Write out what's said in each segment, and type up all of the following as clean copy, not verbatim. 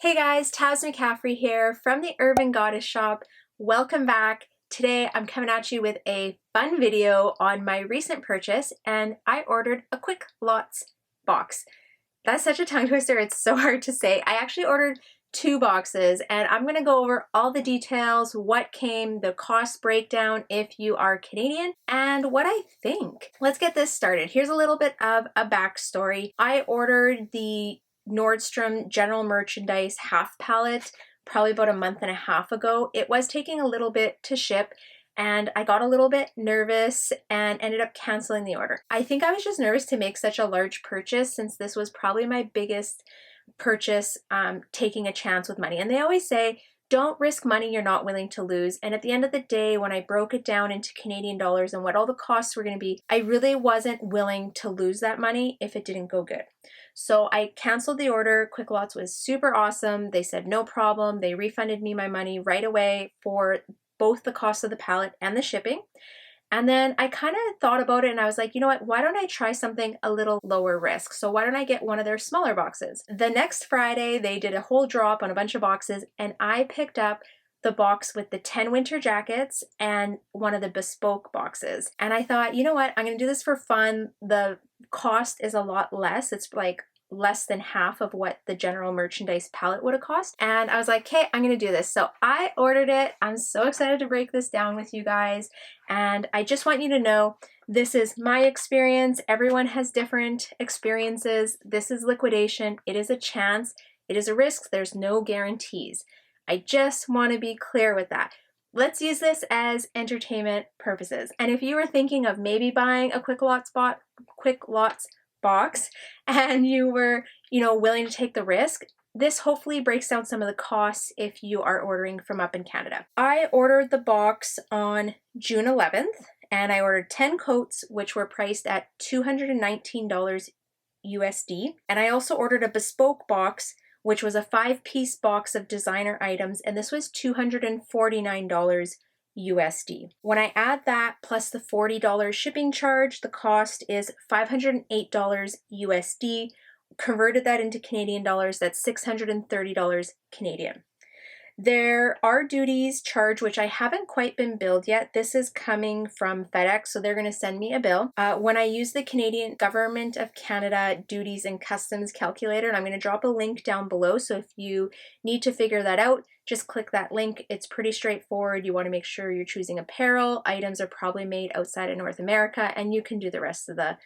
Hey guys, McCaffrey here from the Urban Goddess shop. Welcome back. Today I'm coming at you with a fun video on my recent purchase, and I ordered a QUICKLOTZ box. That's such a tongue twister, it's so hard to say. I actually ordered 2 boxes and I'm going to go over all the details, what came, the cost breakdown if you are Canadian, and what I think. Let's get this started. Here's a little bit of a backstory. I ordered the Nordstrom general merchandise half pallet probably about a month and a half ago. It was taking a little bit to ship and I got a little bit nervous and ended up canceling the order. I think I was just nervous to make such a large purchase since this was probably my biggest purchase, taking a chance with money. And they always say, don't risk money you're not willing to lose. And at the end of the day, when I broke it down into Canadian dollars and what all the costs were going to be, I really wasn't willing to lose that money if it didn't go good. So I canceled the order. QUICKLOTZ was super awesome. They said no problem. They refunded me my money right away for both the cost of the pallet and the shipping. And then I kind of thought about it and I was like, you know what, why don't I try something a little lower risk? So why don't I get one of their smaller boxes? The next Friday, they did a whole drop on a bunch of boxes and I picked up the box with the 10 winter jackets and one of the Bespoke boxes. And I thought, you know what, I'm going to do this for fun. The cost is a lot less. It's like less than half of what the general merchandise palette would have cost. And I was like, okay, I'm gonna do this. So I ordered it. I'm so excited to break this down with you guys. And I just want you to know, this is my experience. Everyone has different experiences. This is liquidation. It is a chance. It is a risk. There's no guarantees. I just want to be clear with that. Let's use this as entertainment purposes. And if you were thinking of maybe buying a QUICKLOTZ box and you were, willing to take the risk, this hopefully breaks down some of the costs if you are ordering from up in Canada. I ordered the box on June 11th and I ordered 10 coats, which were priced at $219 USD. And I also ordered a Bespoke box, which was a 5-piece box of designer items, and this was $249 USD. When I add that plus the $40 shipping charge, the cost is $508 USD. Converted that into Canadian dollars, that's $630 Canadian. There are duties charged, which I haven't quite been billed yet. This is coming from FedEx, so they're going to send me a bill. When I use the Canadian Government of Canada Duties and Customs calculator, and I'm going to drop a link down below, so if you need to figure that out, just click that link. It's pretty straightforward. You want to make sure you're choosing apparel. Items are probably made outside of North America, and you can do the rest of the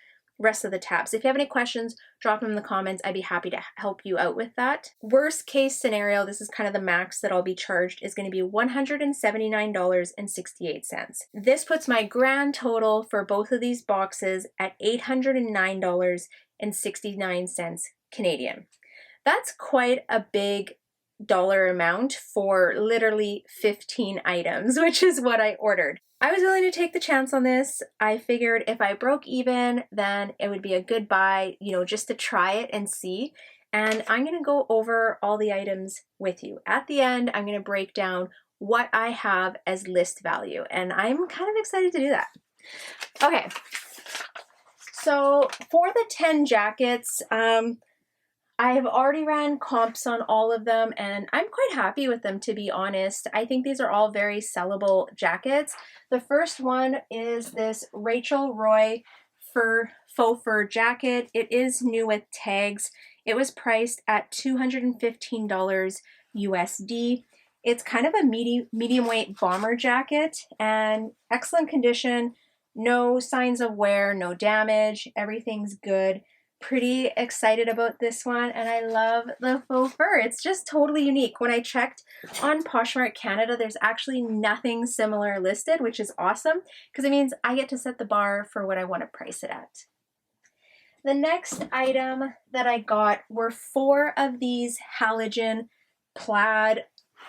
tabs. If you have any questions, drop them in the comments. I'd be happy to help you out with that. Worst case scenario, this is kind of the max that I'll be charged, is going to be $179.68. This puts my grand total for both of these boxes at $809.69 Canadian. That's quite a big dollar amount for literally 15 items, which is what I ordered. I was willing to take the chance on this. I figured if I broke even, then it would be a good buy, just to try it and see. And I'm going to go over all the items with you. At the end, I'm going to break down what I have as list value, and I'm kind of excited to do that. Okay, so for the 10 jackets, I have already ran comps on all of them and I'm quite happy with them, to be honest. I think these are all very sellable jackets. The first one is this Rachel Roy faux fur jacket. It is new with tags. It was priced at $215 USD. It's kind of a medium weight bomber jacket and excellent condition. No signs of wear, no damage. Everything's good. Pretty excited about this one, and I love the faux fur. It's just totally unique. When I checked on Poshmark Canada, there's actually nothing similar listed, which is awesome because it means I get to set the bar for what I want to price it at. The next item that I got were 4 of these halogen plaid,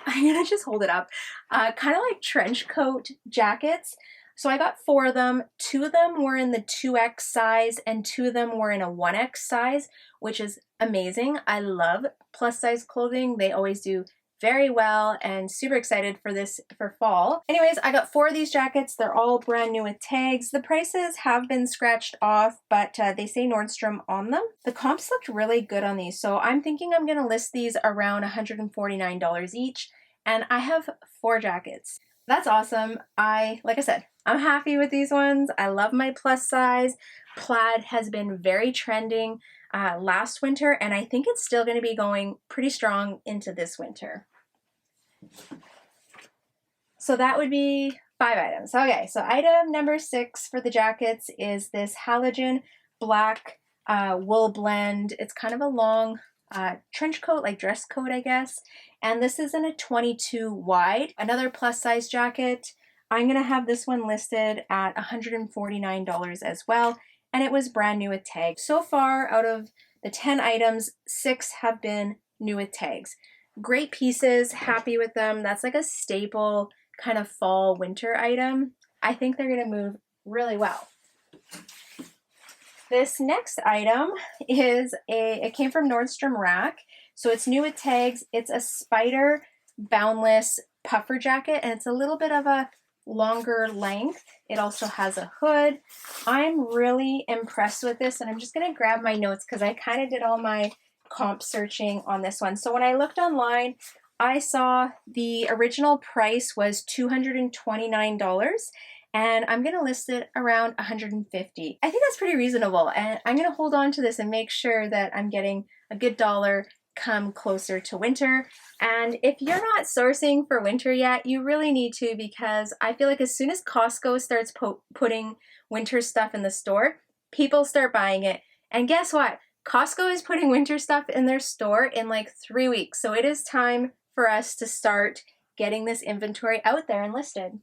I'm gonna just hold it up, kind of like trench coat jackets. So I got 4 of them. 2 of them were in the 2X size and 2 of them were in a 1X size, which is amazing. I love plus size clothing. They always do very well and super excited for this for fall. Anyways, I got 4 of these jackets. They're all brand new with tags. The prices have been scratched off, but they say Nordstrom on them. The comps looked really good on these, so I'm thinking I'm gonna list these around $149 each, and I have 4 jackets. That's awesome. Like I said, I'm happy with these ones. I love my plus size. Plaid has been very trending last winter, and I think it's still going to be going pretty strong into this winter. So that would be 5 items. Okay, so item number 6 for the jackets is this halogen black wool blend. It's kind of a long trench coat, like dress coat, I guess. And this is in a 22 wide. Another plus size jacket. I'm gonna have this one listed at $149 as well. And it was brand new with tags. So far, out of the 10 items, 6 have been new with tags. Great pieces, happy with them. That's like a staple kind of fall winter item. I think they're gonna move really well. This next item is it came from Nordstrom Rack. So it's new with tags. It's a spider boundless puffer jacket, and it's a little bit of a longer length. It also has a hood. I'm really impressed with this, and I'm just gonna grab my notes because I kind of did all my comp searching on this one. So when I looked online, I saw the original price was $229. And I'm gonna list it around $150. I think that's pretty reasonable, and I'm gonna hold on to this and make sure that I'm getting a good dollar come closer to winter. And if you're not sourcing for winter yet, you really need to, because I feel like as soon as Costco starts putting winter stuff in the store, people start buying it. And guess what? Costco is putting winter stuff in their store in like 3 weeks. So it is time for us to start getting this inventory out there and listed.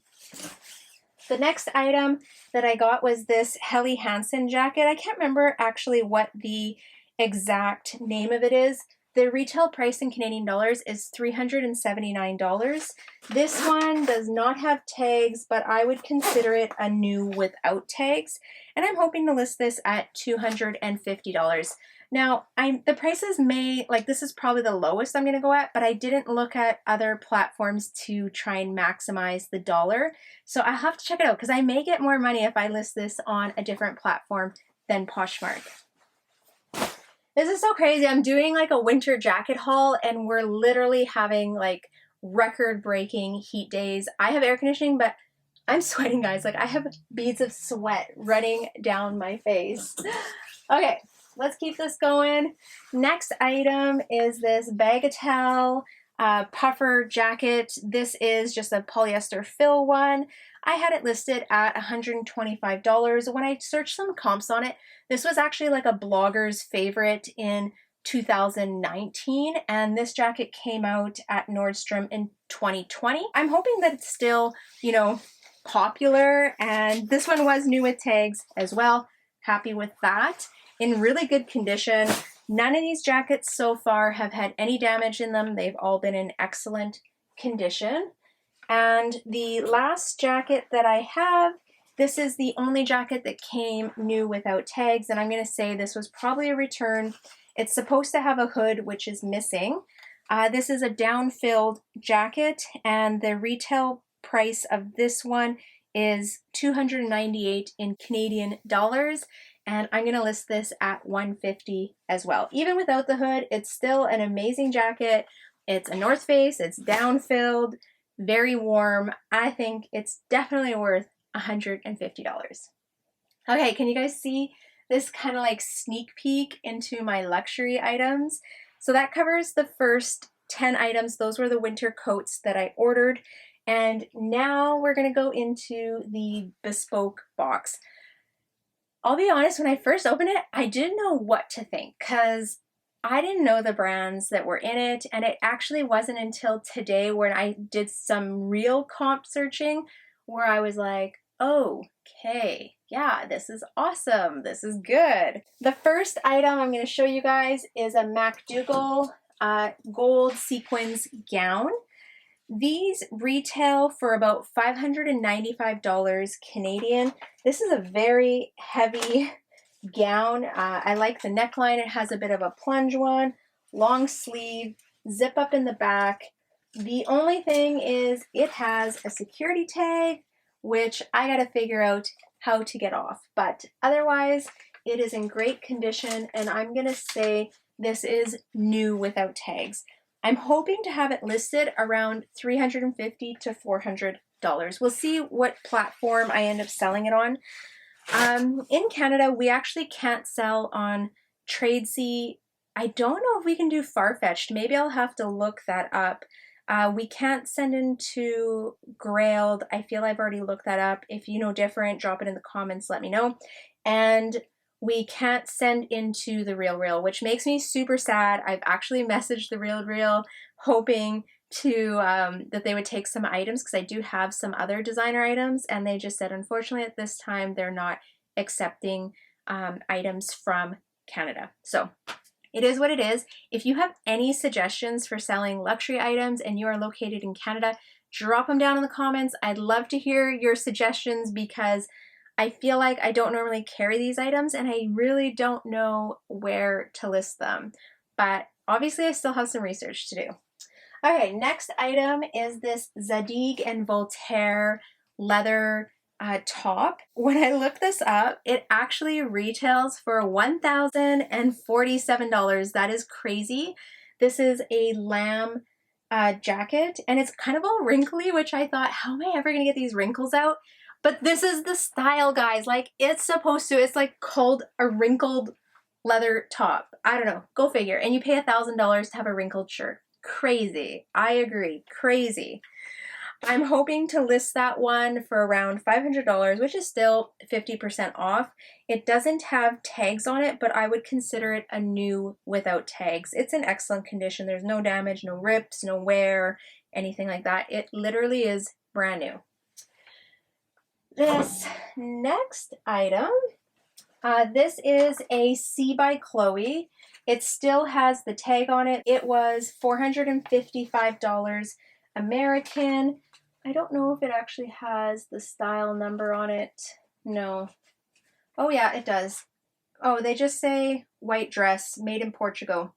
The next item that I got was this Helly Hansen jacket. I can't remember actually what the exact name of it is. The retail price in Canadian dollars is $379. This one does not have tags, but I would consider it a new without tags. And I'm hoping to list this at $250. Now, the prices may, like this is probably the lowest I'm gonna go at, but I didn't look at other platforms to try and maximize the dollar. So I'll have to check it out because I may get more money if I list this on a different platform than Poshmark. This is so crazy. I'm doing like a winter jacket haul, and we're literally having like record-breaking heat days. I have air conditioning, but I'm sweating, guys. Like I have beads of sweat running down my face. Okay. Let's keep this going. Next item is this Bagatelle puffer jacket. This is just a polyester fill one. I had it listed at $125. When I searched some comps on it, this was actually like a blogger's favorite in 2019, and this jacket came out at Nordstrom in 2020. I'm hoping that it's still, you know, popular, and this one was new with tags as well. Happy with that. In really good condition. None of these jackets so far have had any damage in them. They've all been in excellent condition. And the last jacket that I have, this is the only jacket that came new without tags, and I'm going to say this was probably a return. It's supposed to have a hood, which is missing. This is a down-filled jacket, and the retail price of this one is $298 in Canadian dollars. And I'm gonna list this at $150 as well. Even without the hood, it's still an amazing jacket. It's a North Face, it's down-filled, very warm. I think it's definitely worth $150. Okay, can you guys see this kind of like sneak peek into my luxury items? So that covers the first 10 items. Those were the winter coats that I ordered. And now we're gonna go into the Bespoke box. I'll be honest, when I first opened it, I didn't know what to think because I didn't know the brands that were in it, and it actually wasn't until today when I did some real comp searching where I was like, okay, yeah, this is awesome, this is good. The first item I'm going to show you guys is a MacDougall gold sequins gown. These retail for about $595 Canadian. This is a very heavy gown. I like the neckline. It has a bit of a plunge one, long sleeve, zip up in the back, The only thing is it has a security tag, which I gotta figure out how to get off. But otherwise, it is in great condition, and I'm gonna say this is new without tags. I'm hoping to have it listed around $350 to $400. We'll see what platform I end up selling it on. In Canada, we actually can't sell on Tradesy. I don't know if we can do Farfetched. Maybe I'll have to look that up. We can't send into Grailed. I feel I've already looked that up. If you know different, drop it in the comments, let me know. And we can't send into the Real, which makes me super sad. I've actually messaged the Real hoping to that they would take some items, because I do have some other designer items, and they just said unfortunately at this time they're not accepting items from Canada. So it is what it is. If you have any suggestions for selling luxury items and you are located in Canada, drop them down in the comments. I'd love to hear your suggestions, because I feel like I don't normally carry these items and I really don't know where to list them. But obviously I still have some research to do. Okay, next item is this Zadig and Voltaire leather top. When I looked this up, it actually retails for $1,047. That is crazy. This is a lamb jacket, and it's kind of all wrinkly, which I thought, how am I ever gonna get these wrinkles out? But this is the style, guys. Like, it's supposed to, it's like called a wrinkled leather top. I don't know, go figure. And you pay $1,000 to have a wrinkled shirt. Crazy. I agree. Crazy. I'm hoping to list that one for around $500, which is still 50% off. It doesn't have tags on it, but I would consider it a new without tags. It's in excellent condition. There's no damage, no rips, no wear, anything like that. It literally is brand new. This next item, this is a C by Chloe. It still has the tag on it. It was $455 American. I don't know if it actually has the style number on it. No. Oh yeah, it does. Oh, they just say white dress, made in Portugal.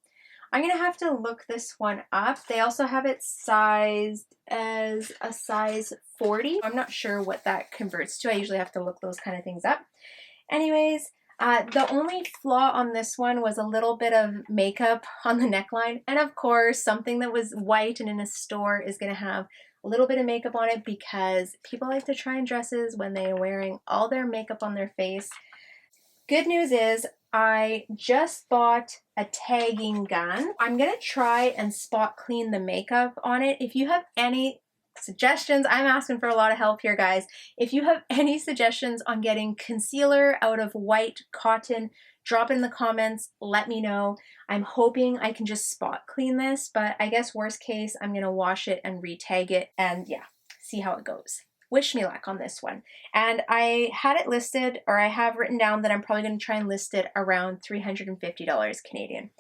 I'm gonna have to look this one up. They also have it sized as a size 40. I'm not sure what that converts to. I usually have to look those kind of things up. Anyways, the only flaw on this one was a little bit of makeup on the neckline. And of course, something that was white and in a store is gonna have a little bit of makeup on it, because people like to try on dresses when they are wearing all their makeup on their face. Good news is I just bought a tagging gun. I'm gonna try and spot clean the makeup on it. If you have any suggestions, I'm asking for a lot of help here, guys. If you have any suggestions on getting concealer out of white cotton, drop it in the comments, let me know. I'm hoping I can just spot clean this, but I guess worst case, I'm gonna wash it and re-tag it and yeah, see how it goes. Wish me luck on this one. And I had it listed, or I have written down that I'm probably gonna try and list it around $350 Canadian.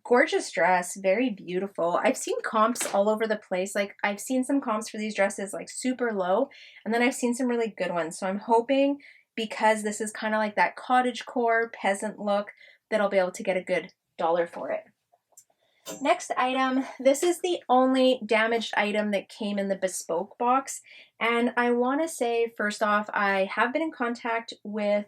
Gorgeous dress, very beautiful. I've seen comps all over the place. Like, I've seen some comps for these dresses like super low, and then I've seen some really good ones. So I'm hoping, because this is kind of like that cottagecore peasant look, that I'll be able to get a good dollar for it. Next item, this is the only damaged item that came in the Bespoke box. And I want to say, first off, I have been in contact with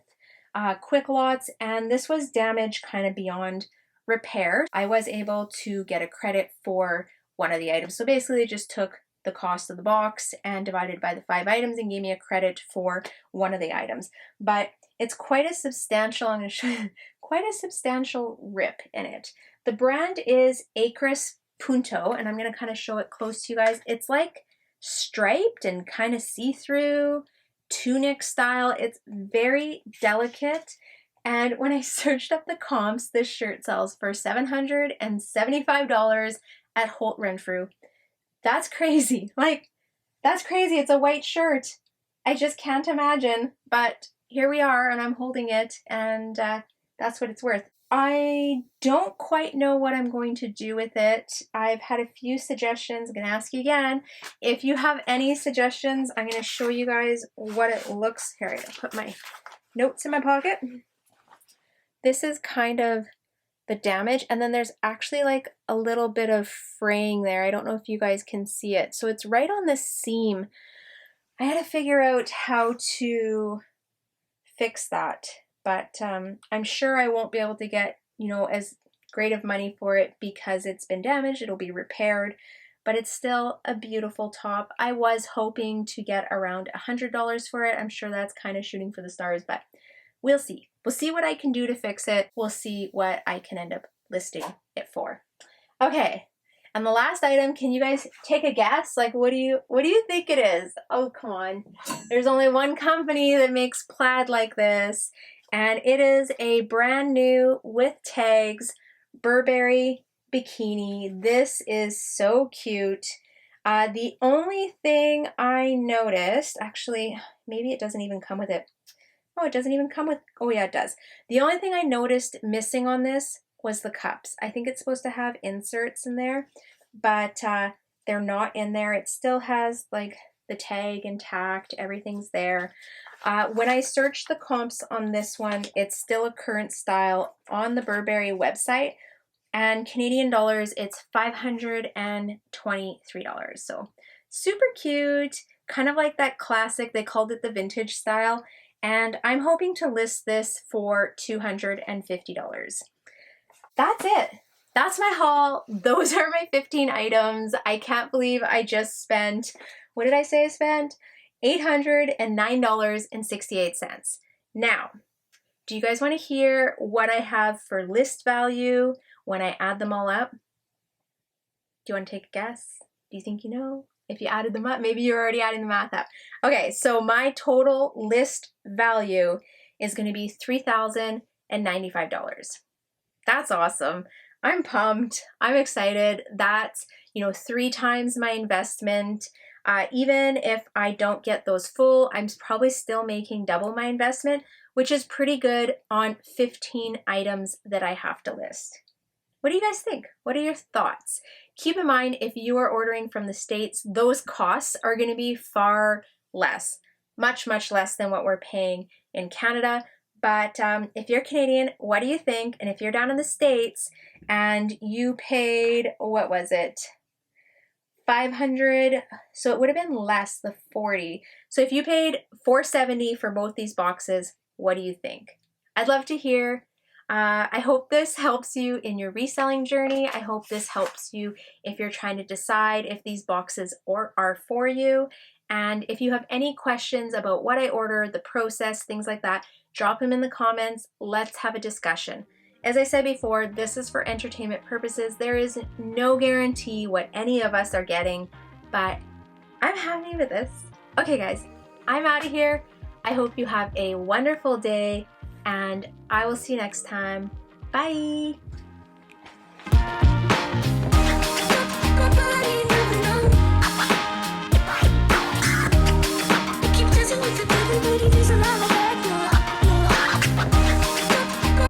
QUICKLOTZ, and this was damaged kind of beyond repair. I was able to get a credit for one of the items. So basically they just took the cost of the box and divided by the 5 items and gave me a credit for one of the items. But it's quite a substantial, I'm going to show you, quite a substantial rip in it. The brand is Acris Punto, and I'm going to kind of show it close to you guys. It's like striped and kind of see-through, tunic style. It's very delicate. And when I searched up the comps, this shirt sells for $775 at Holt Renfrew. That's crazy. Like, that's crazy. It's a white shirt. I just can't imagine. But here we are, and I'm holding it, and that's what it's worth. I don't quite know what I'm going to do with it. I've had a few suggestions. I'm going to ask you again. If you have any suggestions, I'm going to show you guys what it looks. Here, I gotta put my notes in my pocket. This is kind of the damage, and then there's actually like a little bit of fraying there. I don't know if you guys can see it. So it's right on the seam. I had to figure out how to fix that, but I'm sure I won't be able to get, you know, as great of money for it because it's been damaged. It'll be repaired, but it's still a beautiful top. I was hoping to get around $100 for it. I'm sure that's kind of shooting for the stars, but we'll see. We'll see what I can do to fix it. We'll see what I can end up listing it for. Okay, and the last item, can you guys take a guess? Like, what do you think it is? Oh, come on. There's only one company that makes plaid like this, and it is a brand new with tags Burberry bikini. This is so cute. The only thing I noticed, actually, maybe it doesn't even come with it. Oh, it doesn't even come with, oh yeah, it does. The only thing I noticed missing on this was the cups. I think it's supposed to have inserts in there, but they're not in there. It still has like the tag intact, everything's there. When I searched the comps on this one, it's still a current style on the Burberry website, and Canadian dollars, it's $523. So super cute, kind of like that classic, they called it the vintage style. And I'm hoping to list this for $250. That's it. That's my haul. Those are my 15 items. I can't believe I just spent, what did I say I spent? $809.68. Now, do you guys want to hear what I have for list value when I add them all up? Do you want to take a guess? Do you think you know? If you added them up, maybe you're already adding the math up. Okay, so my total list value is going to be $3,095. That's awesome. I'm pumped. I'm excited. That's, you know, 3 times my investment. Even if I don't get those full, I'm probably still making double my investment, which is pretty good on 15 items that I have to list. What do you guys think? What are your thoughts? Keep in mind, if you are ordering from the States, those costs are going to be far less, much, much less than what we're paying in Canada. But if you're Canadian, what do you think? And if you're down in the States and you paid, what was it? 500, so it would have been less, the 40. So if you paid $470 for both these boxes, what do you think? I'd love to hear. I hope this helps you in your reselling journey. I hope this helps you if you're trying to decide if these boxes are for you. And if you have any questions about what I ordered, the process, things like that, drop them in the comments. Let's have a discussion. As I said before, this is for entertainment purposes. There is no guarantee what any of us are getting, but I'm happy with this. Okay guys, I'm out of here. I hope you have a wonderful day, and I will see you next time. Bye!